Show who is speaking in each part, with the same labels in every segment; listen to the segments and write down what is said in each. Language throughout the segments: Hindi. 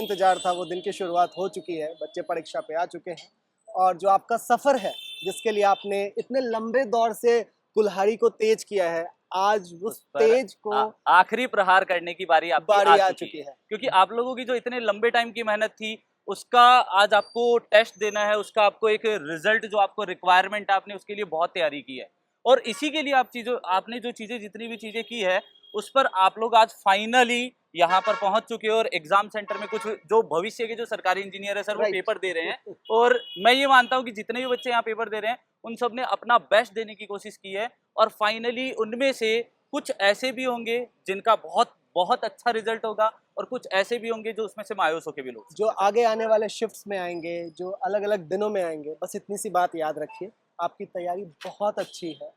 Speaker 1: इंतजार था वो दिन की शुरुआत हो चुकी है, बच्चे परीक्षा पे आ चुके हैं और जो आपका सफर है जिसके लिए आपने इतने लंबे दौर से कुल्हाड़ी को तेज किया है, आज उस तेज को
Speaker 2: आखिरी प्रहार करने की बारी आपकी आ चुकी है। क्योंकि आप लोगों की जो इतने लंबे टाइम की मेहनत थी उसका आज आपको टेस्ट देना है, उसका आपको एक रिजल्ट जो आपको रिक्वायरमेंट है, आपने उसके लिए बहुत तैयारी की है और इसी के लिए आपने जो चीजें जितनी भी चीजें की है उस पर आप लोग आज फाइनली यहाँ पर पहुंच चुके हो और एग्जाम सेंटर में कुछ जो भविष्य के जो सरकारी इंजीनियर है सर वो पेपर दे रहे हैं और मैं ये मानता हूँ कि जितने भी बच्चे यहाँ पेपर दे रहे हैं उन सब ने अपना बेस्ट देने की कोशिश की है और फाइनली उनमें से कुछ ऐसे भी होंगे जिनका बहुत बहुत अच्छा रिजल्ट होगा और कुछ ऐसे भी होंगे जो उसमें से मायूस होके भी लोग
Speaker 1: जो आगे आने वाले शिफ्ट्स में आएंगे, जो अलग अलग दिनों में आएंगे। बस इतनी सी बात याद रखिए, आपकी तैयारी बहुत अच्छी है,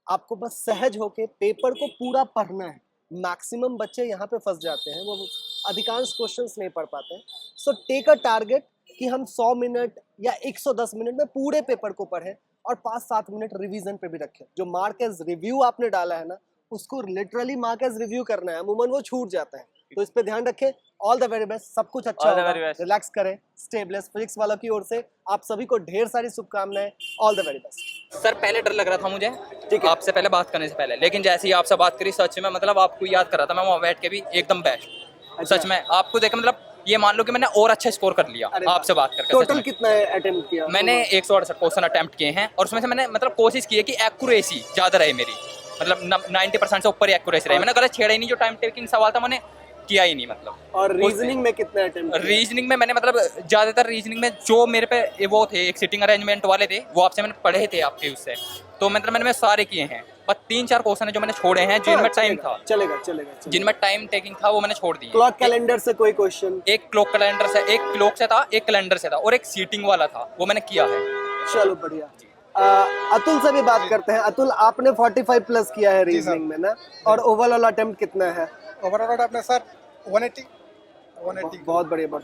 Speaker 1: आपको बस सहज होके पेपर को पूरा पढ़ना है। मैक्सिमम बच्चे यहाँ पे फंस जाते हैं, वो अधिकांश क्वेश्चंस नहीं पढ़ पाते हैं। सो टेक अ टारगेट कि हम 100 मिनट या 110 मिनट में पूरे पेपर को पढ़ें और 5-7 मिनट रिवीजन पे भी रखें। जो मार्क एज रिव्यू आपने डाला है ना, उसको लिटरली मार्क एज रिव्यू करना है, अमूमन वो छूट जाता है, तो इस पे ध्यान रखें। ऑल द वेरी बेस्ट, सब कुछ अच्छा होगा, रिलैक्स करें, स्टे ब्लेस्ड। फिजिक्स वालों की ओर से आप सभी को ढेर सारी शुभकामनाएं, all the very best.
Speaker 3: Sir पहले डर लग रहा था मुझे, ठीक है, आपसे पहले बात करने से पहले, लेकिन जैसे ही आपसे बात करी सच में मतलब आपको याद कर रहा था मैं वहाँ बैठ के भी एकदम बेस्ट। सच में आपको देखा मतलब ये मान लो कि मैंने और अच्छा स्कोर कर लिया आपसे बात करके।
Speaker 1: टोटल कितना अटेम्प्ट किया?
Speaker 3: मैंने 168 क्वेश्चन अटेम्प्ट किए हैं और उसमें से मैंने मतलब कोशिश की है कि एक्यूरेसी ज़्यादा रहे मेरी, मतलब 90% से ऊपर एक्यूरेसी रहे। मैंने गलत छेड़ा ही नहीं, जो टाइम टेकिंग सवाल था मैंने किया ही नहीं मतलब।
Speaker 1: और रीजनिंग में कितना अटेम्प्ट?
Speaker 3: रीजनिंग में मैंने मतलब ज़्यादातर रीजनिंग में जो मेरे पे वो थे एक सिटिंग अरेंजमेंट वाले थे वो आपसे मैंने पढ़े थे आपके उससे, तो मतलब मैंने सारे किए हैं। पर 3-4 क्वेश्चन है जो मैंने छोड़े हैं जिनमें टाइम था,
Speaker 1: चलेगा
Speaker 3: जिनमें टाइम टेकिंग था वो मैंने छोड़ दिया।
Speaker 1: क्लॉक कैलेंडर से कोई क्वेश्चन?
Speaker 3: एक क्लॉक कैलेंडर से, एक क्लॉक से था, एक कैलेंडर से था और एक सीटिंग वाला था, वो मैंने किया है।
Speaker 1: चलो बढ़िया। अतुल से भी बात करते हैं। अतुल, आपने 45 प्लस किया है रीजनिंग में ना, और ओवरऑल अटेम्प्ट कितना है?
Speaker 4: ओवरऑल आपने सर 180।
Speaker 1: बहुत बढ़िया।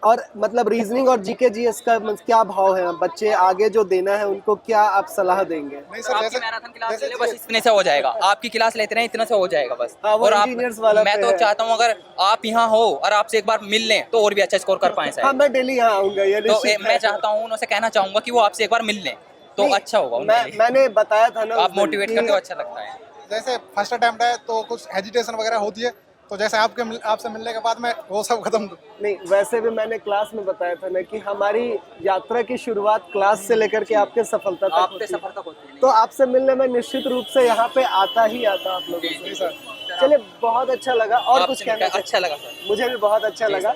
Speaker 1: और मतलब रीजनिंग और जीके जीएस का क्या भाव है? बच्चे आगे जो देना है उनको क्या आप सलाह देंगे?
Speaker 4: नहीं सर,
Speaker 3: आपकी मैराथन क्लास ले बस इतने से हो जाएगा, आपकी क्लास लेते रहे इतने से हो जाएगा बस।
Speaker 1: और आप,
Speaker 3: मैं तो चाहता हूँ अगर आप यहाँ हो और आपसे एक बार मिल लें तो और भी अच्छा स्कोर कर पाए सर।
Speaker 1: हाँ, मैं डेली यहाँ आऊंगा, ये
Speaker 3: तो मैं चाहता हूँ, उनसे कहना चाहूंगा कि वो आपसे एक बार मिल लें तो अच्छा होगा।
Speaker 1: मैंने बताया था ना,
Speaker 3: आप मोटिवेट करते हो, अच्छा लगता है।
Speaker 4: जैसे फर्स्ट अटेम्प्ट है तो कुछ हेजिटेशन वगैरह होती है, तो जैसे आपसे मिलने के बाद में वो सब खत्म।
Speaker 1: नहीं, वैसे भी मैंने क्लास में बताया था ना कि हमारी यात्रा की शुरुआत क्लास से लेकर के आपके सफलता तक होती है। तो आपसे मिलने में निश्चित रूप से यहाँ पे आता ही आता आप लोगों से। चलिए, बहुत अच्छा लगा। और कुछ कहना?
Speaker 3: अच्छा लगा सर,
Speaker 1: मुझे भी बहुत अच्छा लगा।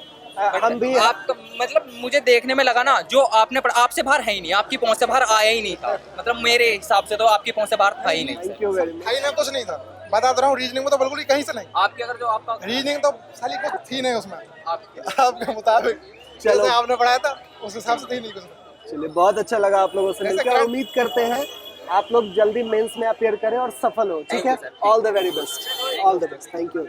Speaker 1: हम भी
Speaker 3: आपका मतलब मुझे देखने में लगा ना, जो आपने आपसे बाहर है ही नहीं, आपकी पहुंच से बाहर आया ही नहीं था, मतलब मेरे हिसाब से तो आपकी पहुंच से बाहर था ही नहीं।
Speaker 1: Thank you very much.
Speaker 4: कुछ नहीं था, बता रहा हूँ, रीजनिंग में तो बिल्कुल ही कहीं से नहीं।
Speaker 3: आपकी अगर जो आपका
Speaker 4: रीजनिंग तो साली कुछ थी नहीं उसमें,
Speaker 3: आपके
Speaker 4: आपके मुताबिक जैसे आपने पढ़ाया था उस हिसाब से थी नहीं कुछ।
Speaker 1: चलिए, बहुत अच्छा लगा आप लोगों से मिलकर। उम्मीद करते हैं आप लोग जल्दी मेंस में अपीयर करें और सफल हो। ठीक है, all the very best, all the best. Thank you.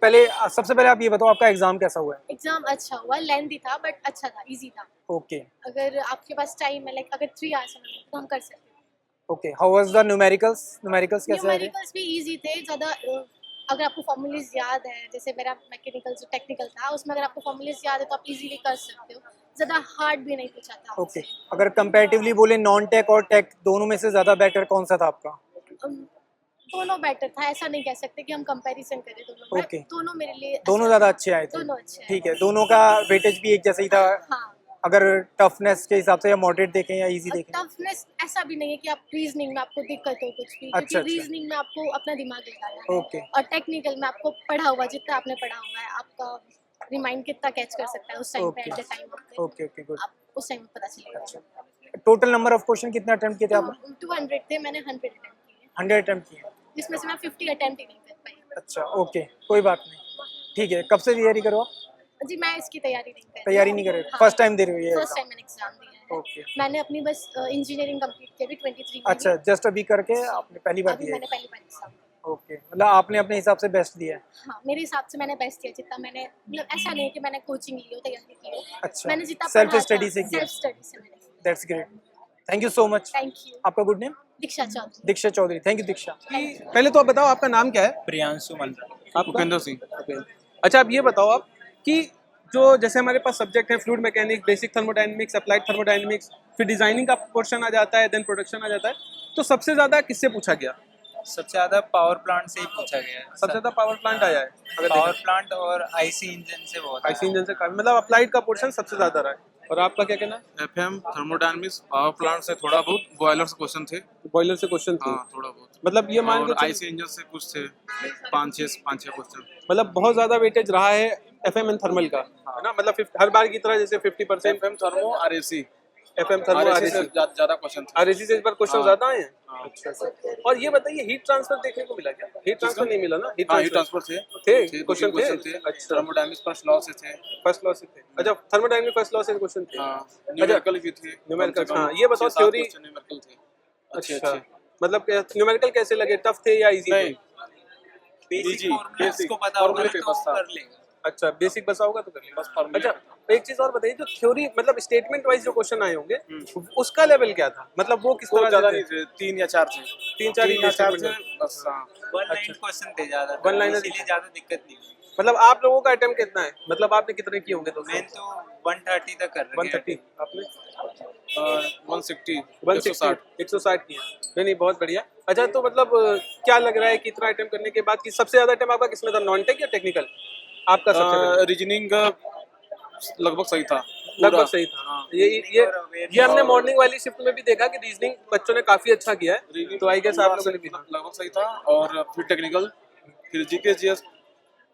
Speaker 5: पहले सबसे पहले आप ये बताओ आपका एग्जाम कैसा हुआ है?
Speaker 6: एग्जाम अच्छा हुआ, लेंथी था बट अच्छा था, इजी था।
Speaker 5: ओके।
Speaker 6: अगर आपके पास टाइम है, लाइक अगर 3 आवर्स है तो हम कर सकते हैं।
Speaker 5: Okay, how was the numericals कैसे रहे?
Speaker 6: न्यूमेरिकल्स भी इजी थे ज़्यादा। अगर आपको फॉर्मूलेज याद है, जैसे मेरा मैकेनिकल जो टेक्निकल था उसमें अगर आपको फॉर्मूलेज याद है तो आप इजीली कर सकते हो, ज़्यादा हार्ड भी नहीं पूछा था।
Speaker 5: ओके, अगर कंपैरेटिवली बोले नॉन टेक और टेक दोनों में से ज़्यादा बेटर कौन सा था आपका?
Speaker 6: दोनों बेटर था, ऐसा नहीं कह सकते कि हम कंपैरिजन करें दोनों में।
Speaker 5: ओके,
Speaker 6: दोनों मेरे लिए
Speaker 5: दोनों ज़्यादा अच्छे आए थे।
Speaker 6: दोनों अच्छे।
Speaker 5: ठीक है, दोनों का वेटेज भी एक जैसा ही था।
Speaker 6: हाँ,
Speaker 5: अगर टफनेस के हिसाब से या मॉडरेट देखें या इजी देखें?
Speaker 6: टफनेस ऐसा भी नहीं है कि आप रीजनिंग में आपको दिक्कत हो कुछ भी,
Speaker 5: अच्छा,
Speaker 6: क्योंकि रीजनिंग में आपको अपना दिमाग लगाना है।
Speaker 5: ओके।
Speaker 6: और टेक्निकल में आपको पढ़ा हुआ, जितना आपने पढ़ा हुआ है, आपका रिमाइंड कितना कैच कर सकता है उस टाइम पे, एट द टाइम पे।
Speaker 5: Okay okay, good.
Speaker 6: आप उस टाइम पता चलेगा।
Speaker 5: अच्छा, टोटल नंबर ऑफ क्वेश्चन कितने अटेम्प्ट किए थे आपने?
Speaker 6: 200 थे, मैंने 100 अटेम्प्ट किए।
Speaker 5: 100 अटेम्प्ट किए,
Speaker 6: जिसमें से मैं 50 अटेम्प्ट ही नहीं कर पाई।
Speaker 5: अच्छा ओके, कोई बात नहीं। ठीक है, कब से तैयारी करो?
Speaker 6: जी, मैं इसकी तैयारी नहीं कर
Speaker 5: तैयारी नहीं कर रहे? फर्स्ट टाइम दे रहे हो ये?
Speaker 6: फर्स्ट टाइम मैंने एग्जाम दिया है।
Speaker 5: ओके।
Speaker 6: मैंने अपनी बस इंजीनियरिंग कंप्लीट की अभी 23 में।
Speaker 5: अच्छा, जस्ट अभी करके आपने पहली बार
Speaker 6: अभी
Speaker 5: दिया?
Speaker 6: मैंने पहली बार एग्जाम दिया।
Speaker 5: ओके, मतलब आपने अपने हिसाब से बेस्ट दिया है?
Speaker 6: हाँ, मेरे हिसाब से मैंने बेस्ट दिया जितना मैंने, मतलब ऐसा नहीं है कि मैंने कोचिंग ली हो, तैयारी की हो।
Speaker 5: अच्छा,
Speaker 6: मैंने जितना
Speaker 5: सेल्फ स्टडी से किया?
Speaker 6: सेल्फ स्टडी से मैंने।
Speaker 5: That's great, thank you so much.
Speaker 6: Thank you.
Speaker 5: आपका good name?
Speaker 6: Diksha Chaudhary.
Speaker 5: Diksha Chaudhary, thank you Diksha.
Speaker 7: पहले तो आप बताओ आपका नाम क्या है?
Speaker 8: प्रियांशु मल्ल।
Speaker 7: आप उपेंद्र सिंह। अच्छा, आप ये बताओ आप कि जो जैसे हमारे पास सब्जेक्ट है fluid mechanics, basic thermodynamics, applied thermodynamics, फिर डिजाइनिंग का पोर्शन आ जाता है, देन प्रोडक्शन आ जाता है, तो सबसे ज़्यादा किससे पूछा गया?
Speaker 8: सबसे ज़्यादा पावर प्लांट से ही पूछा गया है।
Speaker 7: सबसे ज़्यादा पावर प्लांट आया है, अगर
Speaker 8: पावर प्लांट और आईसी इंजन से बहुत
Speaker 7: आईसी इंजन से काफी, मतलब अप्लाइड का पोर्शन सबसे ज़्यादा रहा है। और आपका क्या कहना है?
Speaker 9: एफएम थर्मोडायनामिक्स पावर प्लांट से थोड़ा बहुत, बॉयलर से क्वेश्चन थे।
Speaker 7: बॉयलर से क्वेश्चन थे,
Speaker 9: हाँ थोड़ा बहुत,
Speaker 7: मतलब ये मान के
Speaker 9: आईसी इंजन से कुछ थे, 5-6 क्वेश्चन।
Speaker 7: मतलब बहुत ज़्यादा वेटेज रहा है एफएम एंड थर्मल का, है ना? मतलब हर बार की तरह जैसे 50%
Speaker 9: FM thermo RAC,
Speaker 7: FM thermo
Speaker 9: RAC से
Speaker 7: आरएसी,
Speaker 9: ज़्यादा क्वेश्चन थे।
Speaker 7: आरएसी से इस बार क्वेश्चन
Speaker 9: हाँ।
Speaker 7: ज़्यादा आए हैं।
Speaker 9: हाँ।
Speaker 7: अच्छा। और ये बताइए हीट ट्रांसफर देखने को मिला क्या? हीट ट्रांसफर नहीं मिला ना?
Speaker 9: हीट ट्रांसफर थे
Speaker 7: क्वेश्चन थे। अच्छा,
Speaker 9: थर्मोडायनामिक्स फर्स्ट लॉ से थे।
Speaker 7: फर्स्ट लॉ से थे। अच्छा, थर्मोडायनामिक्स फर्स्ट लॉ से क्वेश्चन थे।
Speaker 9: हाँ, न्यूमेरिकल भी थे।
Speaker 7: न्यूमेरिकल, हाँ ये बताओ थ्योरी।
Speaker 9: न्यूमेरिकल थे
Speaker 7: अच्छा, मतलब न्यूमेरिकल कैसे लगे, टफ थे या इजी थे?
Speaker 8: बेसिक फॉर्मूलाज को पता होगा तो कर लेगा।
Speaker 7: अच्छा, बेसिक बसा होगा तो कर लेंगे। अच्छा, एक चीज और बताइए, जो थ्योरी मतलब स्टेटमेंट वाइज जो क्वेश्चन आए होंगे उसका लेवल क्या था, मतलब वो किस तरह
Speaker 9: ज़्यादा
Speaker 7: से
Speaker 9: नहीं थे, 3 या 4 थे।
Speaker 7: 3-4
Speaker 9: थे बस। हाँ,
Speaker 8: वन लाइन क्वेश्चन थे ज़्यादा,
Speaker 7: One liner-
Speaker 8: इसीलिए ज़्यादा दिक्कत नहीं हुई।
Speaker 7: मतलब आप लोगों का अटेम्प्ट कितना है, मतलब आपने कितने किए होंगे?
Speaker 8: मैं तो 130 तक कर रहा
Speaker 7: 130 आपने
Speaker 9: 160
Speaker 7: 160 किए। नहीं, बहुत बढ़िया। अच्छा, तो मतलब क्या लग रहा है कि इतना अटेम्प्ट करने के बाद कि सबसे ज्यादा अटेम्प्ट आपका किसमें था, नॉन टेक या टेक्निकल? आपका सबसे पहले
Speaker 9: रीजनिंग लगभग सही था,
Speaker 7: लगभग सही था।
Speaker 9: हाँ।
Speaker 7: ये हमने मॉर्निंग वाली शिफ्ट में भी देखा कि रीजनिंग बच्चों ने काफी अच्छा किया है, तो आई गेस आप लोगों ने भी
Speaker 9: लगभग सही था। और फिर टेक्निकल, फिर जीके जीएस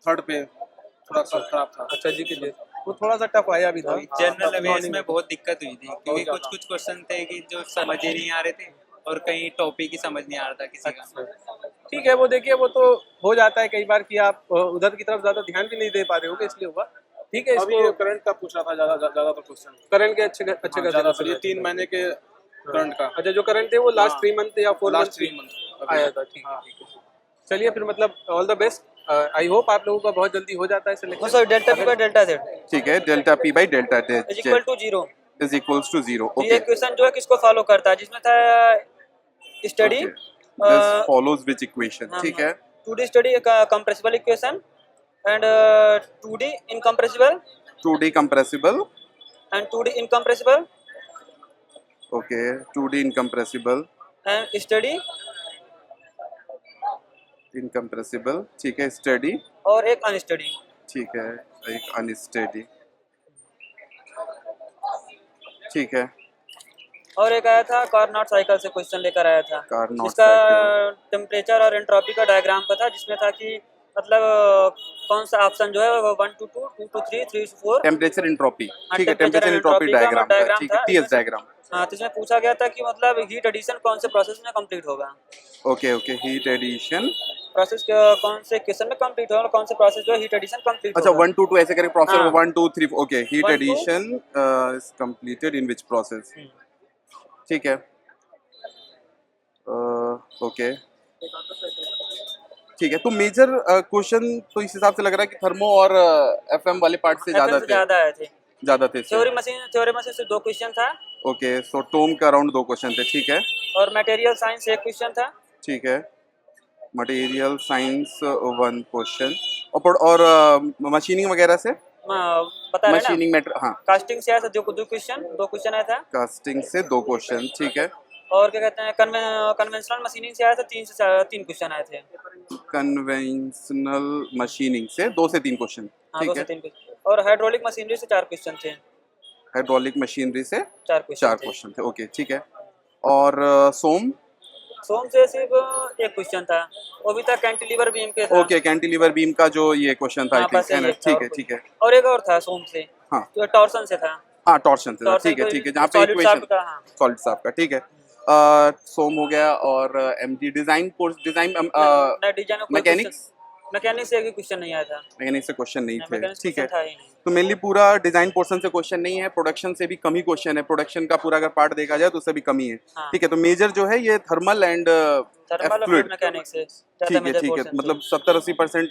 Speaker 9: थर्ड पे थोड़ा सा खराब था।
Speaker 7: अच्छा जी, वो थोड़ा सा टफ आया भी था।
Speaker 8: जनरल अवेयर्स में बहुत दिक्कत हुई थी, क्योंकि कुछ क्वेश्चन थे कि जो समझ ही नहीं आ रहे थे और कहीं टॉपिक ही समझ नहीं आ रहा था किसी का।
Speaker 7: ठीक है, वो देखिए, वो तो हो जाता है कई बार कि आप उधर की तरफ ज्यादा ध्यान भी नहीं दे पा रहे होगे, इसलिए हुआ। ठीक है,
Speaker 9: अभी
Speaker 7: इसको
Speaker 9: करंट का पूछ रहा था ज़्यादा तो क्वेश्चन,
Speaker 7: करंट के अच्छे
Speaker 9: ज़्यादा ये 3 महीने के करंट का।
Speaker 7: अच्छा, जो करंट थे वो लास्ट 3 मंथ या 4
Speaker 9: लास्ट
Speaker 7: मंथ
Speaker 9: 3 मंथ
Speaker 7: आया था। ठीक है। चलिए, फिर मतलब all the best. I hope आप लोगों का बहुत जल्दी हो जाता है selection.
Speaker 5: Sir delta P by delta Z
Speaker 10: ठीक है, delta P by delta
Speaker 5: is equal to 0
Speaker 10: is equals to 0।
Speaker 5: ये क्वेश्चन जो है किसको फॉलो करता है, जिसमें था study
Speaker 10: this follows which equation. ठीक है,
Speaker 5: 2D study compressible equation and 2D incompressible
Speaker 10: 2D compressible,
Speaker 5: and 2D incompressible
Speaker 10: okay, 2D incompressible,
Speaker 5: and study
Speaker 10: incompressible, ठीक है, स्टडी,
Speaker 5: और एक अनस्टडी।
Speaker 10: ठीक है, एक अनस्टडी, ठीक है,
Speaker 5: और एक आया था कार्नोट साइकिल से क्वेश्चन लेकर आया था,
Speaker 10: कार्नोट
Speaker 5: जिसका
Speaker 10: साइकिल,
Speaker 5: टेम्परेचर और एंट्रोपी का डायग्राम का था, जिसमें था कि मतलब कौन सा ऑप्शन जो है वो 1 to 2, 2 to 3, 3 to 4।
Speaker 10: Temperature entropy, ठीक है,
Speaker 5: temperature
Speaker 10: temperature
Speaker 5: and
Speaker 10: entropy
Speaker 5: entropy का
Speaker 10: डायग्राम,
Speaker 5: डायग्राम
Speaker 10: ठीक है,
Speaker 5: था,
Speaker 10: टीएस
Speaker 5: इसमें-
Speaker 10: डायग्राम।
Speaker 5: हाँ, तो इसमें पूछा गया था कि मतलब हीट एडिशन कौन से प्रोसेस में कंप्लीट होगा,
Speaker 10: okay okay, heat addition,
Speaker 5: process कौन से क्वेश्चन में कंप्लीट होगा, कौन से प्रोसेस जो हीट एडिशन कंप्लीट
Speaker 10: अच्छा,
Speaker 5: होगा।
Speaker 10: 1 to 2 ऐसे करके प्रोसेस,
Speaker 5: हाँ।
Speaker 10: 1 2 3, okay, heat
Speaker 5: 1 to
Speaker 10: addition is completed in which process, ठीक है, ओके, ठीक है। तो मेजर क्वेश्चन तो इस हिसाब से लग रहा है कि थर्मो और एफएम वाले पार्ट से ज्यादा थे,
Speaker 5: ज्यादा आए थे।
Speaker 10: ज्यादा थे।
Speaker 5: थ्योरी मशीन से 2 क्वेश्चन था,
Speaker 10: ओके, सो टोम का अराउंड 2 क्वेश्चन थे, ठीक है,
Speaker 5: और मटेरियल साइंस 1 क्वेश्चन था,
Speaker 10: ठीक है, मटेरियल साइंस 1 क्वेश्चन, और मशीनिंग वगैरह से,
Speaker 5: बता रहे ना,
Speaker 10: मशीनिंग मैटर, हाँ,
Speaker 5: कास्टिंग से आया था 2 क्वेश्चन आया था,
Speaker 10: कास्टिंग से 2 क्वेश्चन, ठीक है,
Speaker 5: और क्या कहते हैं कन्वेंशनल मशीनिंग से आया था 3 क्वेश्चन आए थे।
Speaker 10: कन्वेंशनल मशीनिंग से 2 से 3 क्वेश्चन,
Speaker 5: हाँ, 2
Speaker 10: ठीक
Speaker 5: से
Speaker 10: है,
Speaker 5: 3 क्वेश्चन, और हाइड्रोलिक मशीनरी से 4 क्वेश्चन थे,
Speaker 10: हाइड्रोलिक मशीनरी से
Speaker 5: 4
Speaker 10: 4 क्वेश्चन थे, ओके, ठीक है, और सोम
Speaker 5: से सिर्फ 1 क्वेश्चन था, वो भी था कैंटिलीवर बीम पे था।
Speaker 10: ओके, कैंटिलीवर बीम का जो ये क्वेश्चन था,
Speaker 5: हाँ, बस
Speaker 10: है ना,
Speaker 5: यही था,
Speaker 10: ठीक है,
Speaker 5: और
Speaker 10: ठीक है,
Speaker 5: और एक और था सोम से,
Speaker 10: हाँ,
Speaker 5: जो टॉर्सन से था,
Speaker 10: हाँ, टॉर्शन से,
Speaker 5: टॉर्सन
Speaker 10: ठीक है,
Speaker 5: को
Speaker 10: ठीक है, जहाँ पे
Speaker 5: solid
Speaker 10: इक्वेशन
Speaker 5: shaft का, हाँ।
Speaker 10: सॉलिड साफ का, ठीक है, सोम हो गया, और MD design course, design
Speaker 5: mechanics से एक क्वेश्चन नहीं आया था,
Speaker 10: मैकेनिक्स से क्वेश्चन नहीं थे,
Speaker 5: मैकेनिक्स
Speaker 10: ठीक है,
Speaker 5: था ही नहीं।
Speaker 10: तो मेनली पूरा डिजाइन पोर्शन से क्वेश्चन नहीं है, प्रोडक्शन से भी कम ही क्वेश्चन है, प्रोडक्शन का पूरा अगर पार्ट देखा जाए तो उससे भी कमी है,
Speaker 5: हाँ।
Speaker 10: ठीक है, तो मेजर जो है ये थर्मल एंड
Speaker 5: थर्मल और
Speaker 10: फ्लूइड,
Speaker 5: मैकेनिक्स से
Speaker 10: ठीक है, ठीक है, मतलब 70-80%,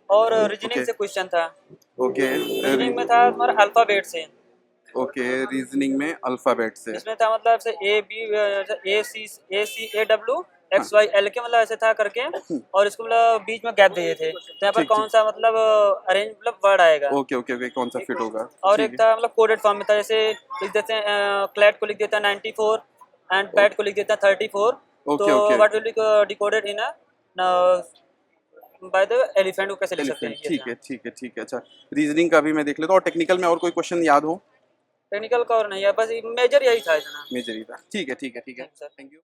Speaker 5: और रीजनिंग से क्वेश्चन था,
Speaker 10: ओके,
Speaker 5: रीजनिंग में था हमारा अल्फाबेट से,
Speaker 10: ओके, रीजनिंग में अल्फाबेट से,
Speaker 5: इसमें था मतलब से A B A C A W X Y L के मतलब ऐसे था करके, और इसको मतलब बीच में गैप दिए थे, तो यहाँ पर
Speaker 10: ठीक,
Speaker 5: कौन सा मतलब अरेंज मतलब वर्ड आएगा।
Speaker 10: ओके ओके ओके, कौन सा फिट होगा।
Speaker 5: और
Speaker 10: ठीक
Speaker 5: एक था मतलब कोडेड फॉर्म में था, जैसे लिख देते हैं क्लैट को लिख देता है 94 एंड बैट को लिख देता है 34,
Speaker 10: ओके,
Speaker 5: तो
Speaker 10: okay.
Speaker 5: What will be decoded in by the elephant को कैसे लिख सकते हैं
Speaker 10: एलिफेंट, ठीक है ठीक है ठीक है। अच्छा, रीजनिंग का भी मैं देख लेता हूँ, और टेक्निकल में और कोई क्वेश्चन याद हो।
Speaker 5: टेक्निकल का और नहीं है, बस मेजर यही था इतना।
Speaker 10: मेजर ही था, ठीक है ठीक है ठीक है,
Speaker 5: सर
Speaker 10: थैंक यू।